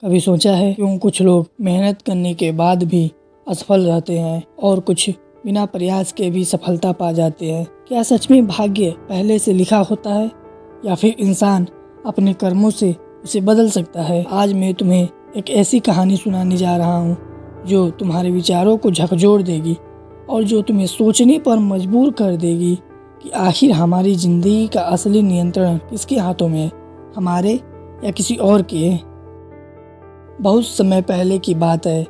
कभी सोचा है क्यों कुछ लोग मेहनत करने के बाद भी असफल रहते हैं और कुछ बिना प्रयास के भी सफलता पा जाते हैं? क्या सच में भाग्य पहले से लिखा होता है या फिर इंसान अपने कर्मों से उसे बदल सकता है? आज मैं तुम्हें एक ऐसी कहानी सुनाने जा रहा हूँ जो तुम्हारे विचारों को झकझोर देगी और जो तुम्हें सोचने पर मजबूर कर देगी कि आखिर हमारी ज़िंदगी का असली नियंत्रण किसके हाथों में है, हमारे या किसी और के। बहुत समय पहले की बात है।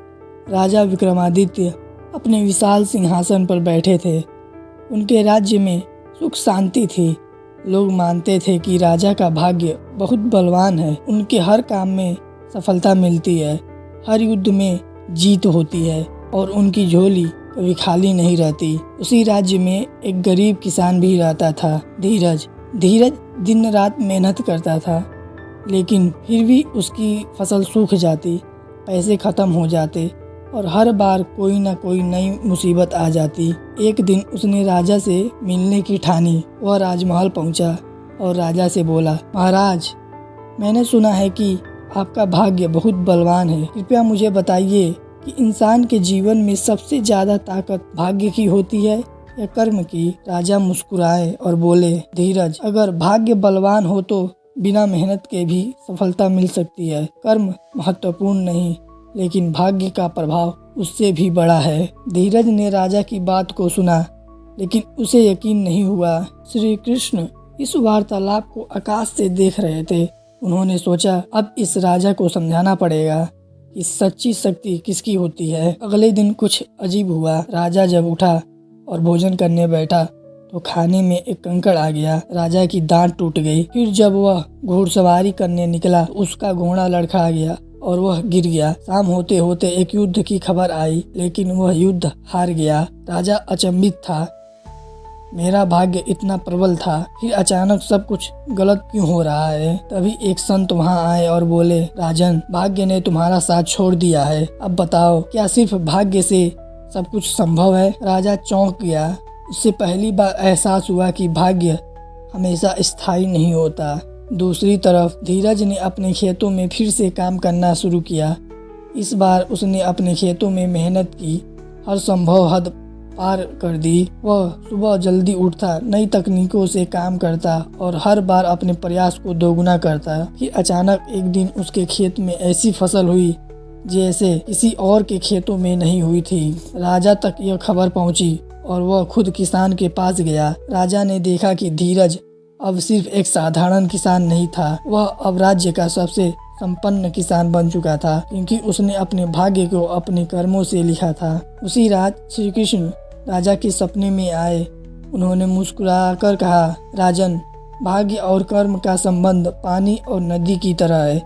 राजा विक्रमादित्य अपने विशाल सिंहासन पर बैठे थे। उनके राज्य में सुख शांति थी। लोग मानते थे कि राजा का भाग्य बहुत बलवान है। उनके हर काम में सफलता मिलती है, हर युद्ध में जीत होती है और उनकी झोली कभी खाली नहीं रहती। उसी राज्य में एक गरीब किसान भी रहता था, धीरज। धीरज दिन रात मेहनत करता था, लेकिन फिर भी उसकी फसल सूख जाती, पैसे खत्म हो जाते और हर बार कोई ना कोई नई मुसीबत आ जाती। एक दिन उसने राजा से मिलने की ठानी। वह राजमहल पहुंचा और राजा से बोला, महाराज, मैंने सुना है कि आपका भाग्य बहुत बलवान है। कृपया मुझे बताइए कि इंसान के जीवन में सबसे ज़्यादा ताकत भाग्य की होती है या कर्म की? राजा मुस्कुराए और बोले, धीरज, अगर भाग्य बलवान हो तो बिना मेहनत के भी सफलता मिल सकती है। कर्म महत्वपूर्ण नहीं, लेकिन भाग्य का प्रभाव उससे भी बड़ा है। धीरज ने राजा की बात को सुना, लेकिन उसे यकीन नहीं हुआ। श्री कृष्ण इस वार्तालाप को आकाश से देख रहे थे। उन्होंने सोचा, अब इस राजा को समझाना पड़ेगा कि सच्ची शक्ति किसकी होती है। अगले दिन कुछ अजीब हुआ। राजा जब उठा और भोजन करने बैठा तो खाने में एक कंकड़ आ गया। राजा की दांत टूट गई। फिर जब वह घुड़सवारी करने निकला, उसका घोड़ा लड़खड़ा गया और वह गिर गया। शाम होते होते एक युद्ध की खबर आई, लेकिन वह युद्ध हार गया। राजा अचंभित था, मेरा भाग्य इतना प्रबल था, फिर अचानक सब कुछ गलत क्यों हो रहा है? तभी एक संत वहां आए और बोले, राजन, भाग्य ने तुम्हारा साथ छोड़ दिया है। अब बताओ, क्या सिर्फ भाग्य से सब कुछ संभव है? राजा चौंक गया। उससे पहली बार एहसास हुआ कि भाग्य हमेशा स्थायी नहीं होता। दूसरी तरफ धीरज ने अपने खेतों में फिर से काम करना शुरू किया। इस बार उसने अपने खेतों में मेहनत की, हर संभव हद पार कर दी। वह सुबह जल्दी उठता, नई तकनीकों से काम करता और हर बार अपने प्रयास को दोगुना करता। फिर अचानक एक दिन उसके खेत में ऐसी फसल हुई जैसे किसी और के खेतों में नहीं हुई थी। राजा तक यह खबर पहुंची और वह खुद किसान के पास गया। राजा ने देखा कि धीरज अब सिर्फ एक साधारण किसान नहीं था, वह अब राज्य का सबसे संपन्न किसान बन चुका था, क्योंकि उसने अपने भाग्य को अपने कर्मों से लिखा था। उसी रात श्री कृष्ण राजा के सपने में आए। उन्होंने मुस्कुराकर कहा, राजन, भाग्य और कर्म का संबंध पानी और नदी की तरह है।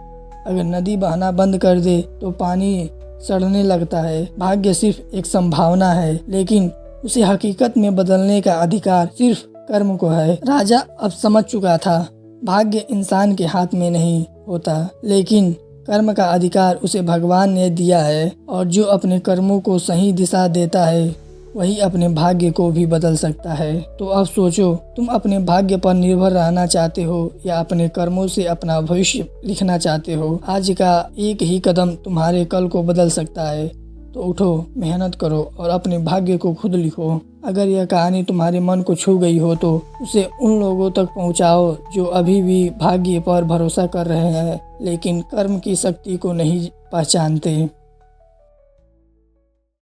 अगर नदी बहना बंद कर दे तो पानी सड़ने लगता है। भाग्य सिर्फ एक संभावना है, लेकिन उसे हकीकत में बदलने का अधिकार सिर्फ कर्म को है। राजा अब समझ चुका था, भाग्य इंसान के हाथ में नहीं होता, लेकिन कर्म का अधिकार उसे भगवान ने दिया है और जो अपने कर्मों को सही दिशा देता है वही अपने भाग्य को भी बदल सकता है। तो अब सोचो, तुम अपने भाग्य पर निर्भर रहना चाहते हो या अपने कर्मों से अपना भविष्य लिखना चाहते हो? आज का एक ही कदम तुम्हारे कल को बदल सकता है। तो उठो, मेहनत करो और अपने भाग्य को खुद लिखो। अगर यह कहानी तुम्हारे मन को छू गई हो तो उसे उन लोगों तक पहुंचाओ जो अभी भी भाग्य पर भरोसा कर रहे हैं, लेकिन कर्म की शक्ति को नहीं पहचानते।